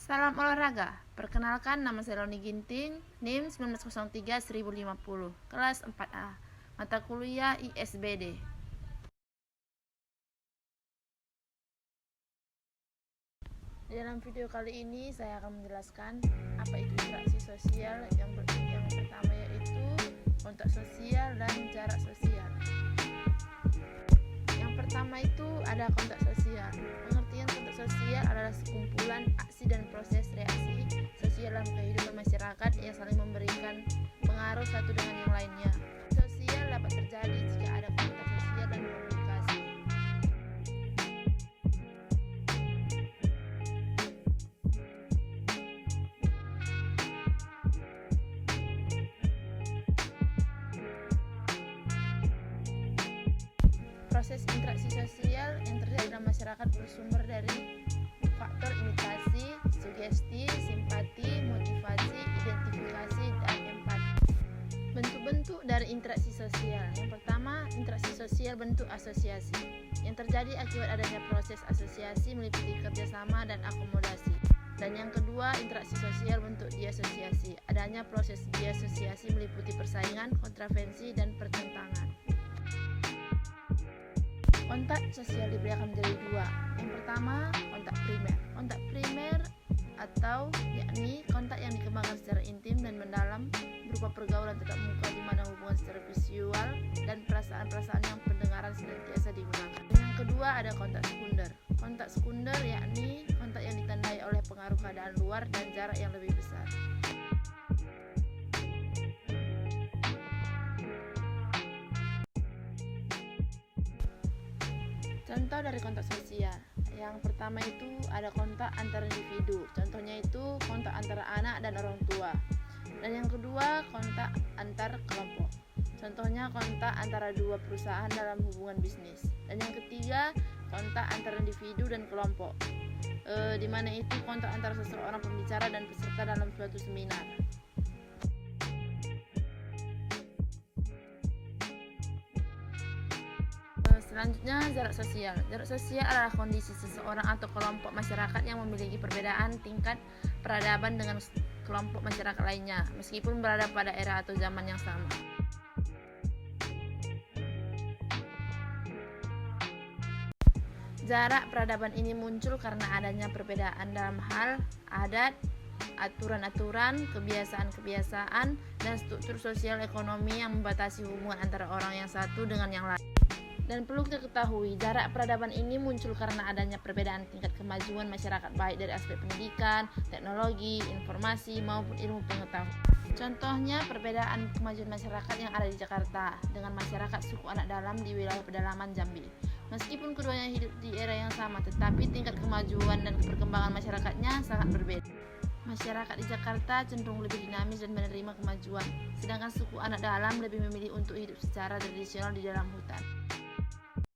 Salam olahraga. Perkenalkan, nama saya Loni Ginting, NIM 1903-1050, kelas 4A, mata kuliah ISBD. Dalam video kali ini saya akan menjelaskan apa itu interaksi sosial. Yang pertama yaitu kontak sosial dan jarak sosial. Yang pertama itu ada kontak sosial. Pengertian kontak sosial adalah sekumpulan aksi dan proses reaksi sosial dalam kehidupan masyarakat yang saling memberikan pengaruh satu dengan yang lainnya. Sosial dapat terjadi jika ada kontak sosial dan komunikasi. Proses interaksi sosial yang terjadi dalam masyarakat bersumber dari faktor imitasi, sugesti, simpati, motivasi, identifikasi, dan empati. Bentuk-bentuk dari interaksi sosial. Yang pertama, interaksi sosial bentuk asosiasi, yang terjadi akibat adanya proses asosiasi meliputi kerjasama dan akomodasi. Dan yang kedua, interaksi sosial bentuk diasosiasi, adanya proses diasosiasi meliputi persaingan, kontravensi, dan pertentangan. Kontak sosial dibedakan menjadi dua. Yang pertama, kontak primer. Kontak primer atau yakni kontak yang dikembangkan secara intim dan mendalam berupa pergaulan tatap muka di mana hubungan secara visual dan perasaan-perasaan yang pendengaran senantiasa digunakan. Yang kedua ada kontak sekunder. Kontak sekunder yakni kontak yang ditandai oleh pengaruh keadaan luar dan jarak yang lebih besar. Contoh dari kontak sosial. Yang pertama itu ada kontak antar individu. Contohnya itu kontak antara anak dan orang tua. Dan yang kedua kontak antar kelompok. Contohnya kontak antara dua perusahaan dalam hubungan bisnis. Dan yang ketiga kontak antara individu dan kelompok. Di mana itu kontak antara seseorang pembicara dan peserta dalam suatu seminar. Selanjutnya, jarak sosial. Jarak sosial adalah kondisi seseorang atau kelompok masyarakat yang memiliki perbedaan tingkat peradaban dengan kelompok masyarakat lainnya, meskipun berada pada era atau zaman yang sama. Jarak peradaban ini muncul karena adanya perbedaan dalam hal adat, aturan-aturan, kebiasaan-kebiasaan, dan struktur sosial ekonomi yang membatasi hubungan antara orang yang satu dengan yang lain. Dan perlu kita ketahui, jarak peradaban ini muncul karena adanya perbedaan tingkat kemajuan masyarakat baik dari aspek pendidikan, teknologi, informasi, maupun ilmu pengetahuan. Contohnya perbedaan kemajuan masyarakat yang ada di Jakarta dengan masyarakat suku anak dalam di wilayah pedalaman Jambi. Meskipun keduanya hidup di era yang sama, tetapi tingkat kemajuan dan perkembangan masyarakatnya sangat berbeda. Masyarakat di Jakarta cenderung lebih dinamis dan menerima kemajuan, sedangkan suku anak dalam lebih memilih untuk hidup secara tradisional di dalam hutan.